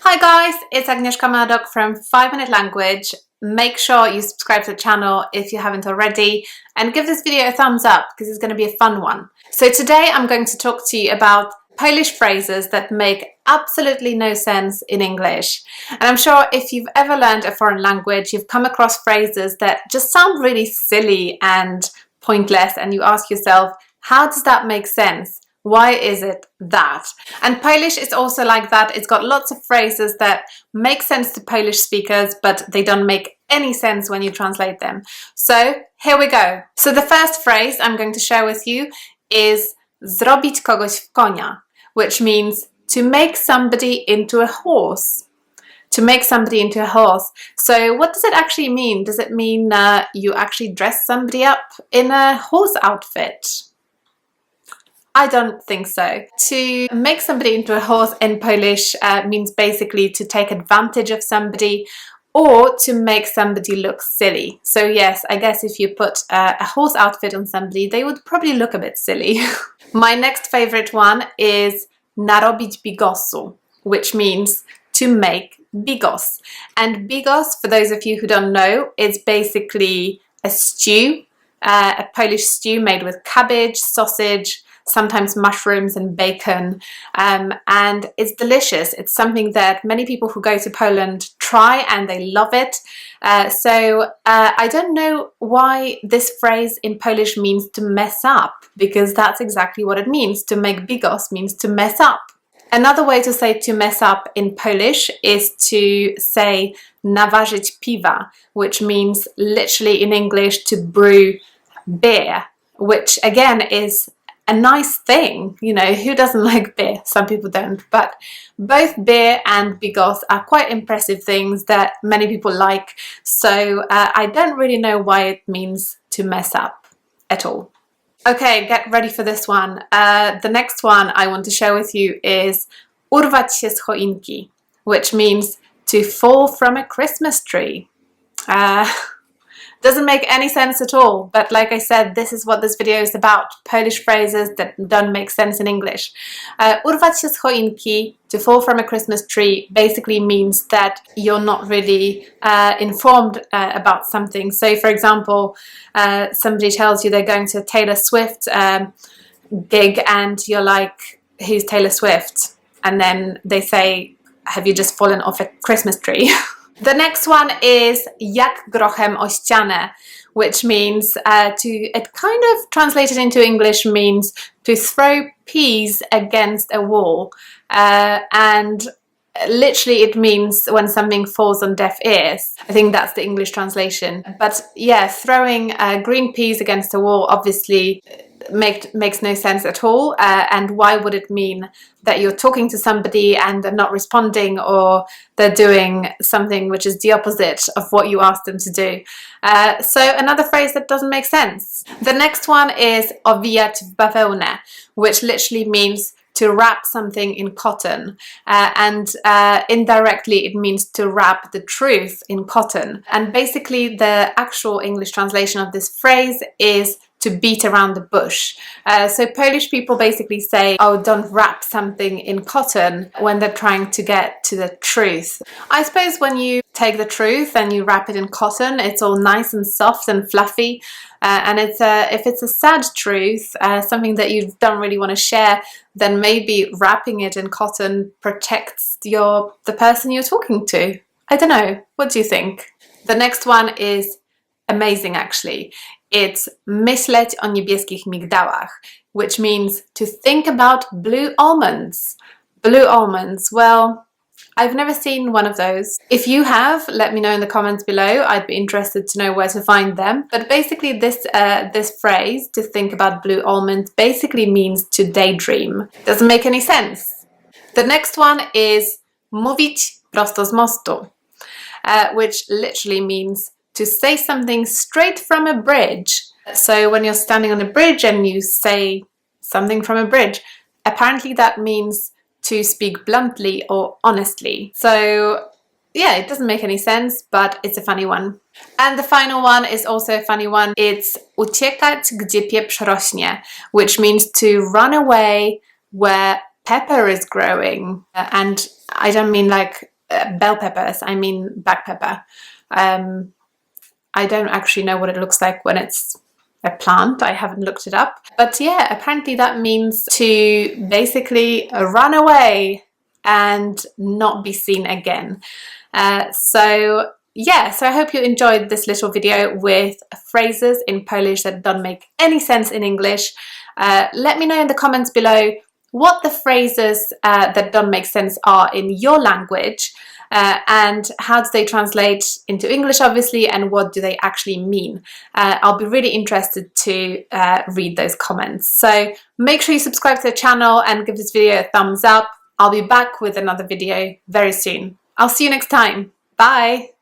Hi guys, it's Agnieszka from 5 Minute Language. Make sure you subscribe to the channel if you haven't already and give this video a thumbs up because it's going to be a fun one. So today I'm going to talk to you about Polish phrases that make absolutely no sense in English. And I'm sure if you've ever learned a foreign language, you've come across phrases that just sound really silly and pointless, and you ask yourself, how does that make sense? Why is it that? And Polish is also like that. It's got lots of phrases that make sense to Polish speakers, but they don't make any sense when you translate them. So here we go. So the first phrase I'm going to share with you is zrobić kogoś w konia, which means to make somebody into a horse. To make somebody into a horse. So what does it actually mean? Does it mean you actually dress somebody up in a horse outfit? I don't think so. To make somebody into a horse in Polish means basically to take advantage of somebody or to make somebody look silly. So yes, I guess if you put a horse outfit on somebody, they would probably look a bit silly. My next favorite one is narobić bigosu, which means to make bigos. And bigos, for those of you who don't know, is basically a stew, a Polish stew made with cabbage, sausage, sometimes mushrooms and bacon, and it's delicious. It's something that many people who go to Poland try and they love it. So I don't know why this phrase in Polish means to mess up, because that's exactly what it means. To make bigos means to mess up. Another way to say to mess up in Polish is to say nawarzyć piwa, which means literally in English to brew beer, which again is a nice thing. You know, who doesn't like beer? Some people don't, but both beer and bigos are quite impressive things that many people like. So I don't really know why it means to mess up at all. Okay, get ready for this one. The next one I want to share with you is urwać się z choinki, which means to fall from a Christmas tree. Doesn't make any sense at all, but like I said, this is what this video is about. Polish phrases that don't make sense in English. Urwać się z choinki, to fall from a Christmas tree, basically means that you're not really informed about something. So for example, somebody tells you they're going to a Taylor Swift gig and you're like, who's Taylor Swift? And then they say, have you just fallen off a Christmas tree? The next one is jak grochem o ścianę, which means it kind of translated into English means to throw peas against a wall. And literally it means when something falls on deaf ears. I think that's the English translation. But yeah, throwing green peas against a wall obviously makes no sense at all. And why would it mean that you're talking to somebody and they're not responding, or they're doing something which is the opposite of what you asked them to do? So another phrase that doesn't make sense. The next one is owijać w bawełnę, which literally means to wrap something in cotton, and indirectly it means to wrap the truth in cotton. And basically the actual English translation of this phrase is to beat around the bush. So Polish people basically say, oh, don't wrap something in cotton when they're trying to get to the truth. I suppose when you take the truth and you wrap it in cotton, it's all nice and soft and fluffy. And if it's a sad truth, something that you don't really want to share, then maybe wrapping it in cotton protects the person you're talking to. I don't know. What do you think? The next one is amazing, actually. It's myśleć o niebieskich migdałach, which means to think about blue almonds. Blue almonds. Well, I've never seen one of those. If you have, let me know in the comments below. I'd be interested to know where to find them. But basically this phrase, to think about blue almonds, basically means to daydream. Doesn't make any sense. The next one is mówić prosto z mostu, which literally means to say something straight from a bridge. So when you're standing on a bridge and you say something from a bridge, apparently that means to speak bluntly or honestly. So yeah, it doesn't make any sense, but it's a funny one. And the final one is also a funny one. It's uciekać, gdzie pieprz rośnie, which means to run away where pepper is growing. And I don't mean like bell peppers, I mean black pepper. I don't actually know what it looks like when it's a plant. I haven't looked it up. But yeah, apparently that means to basically run away and not be seen again. So I hope you enjoyed this little video with phrases in Polish that don't make any sense in English. Let me know in the comments below what the phrases that don't make sense are in your language, and how do they translate into English, obviously, and what do they actually mean. I'll be really interested to read those comments. So make sure you subscribe to the channel and give this video a thumbs up. I'll be back with another video very soon. I'll see you next time. Bye!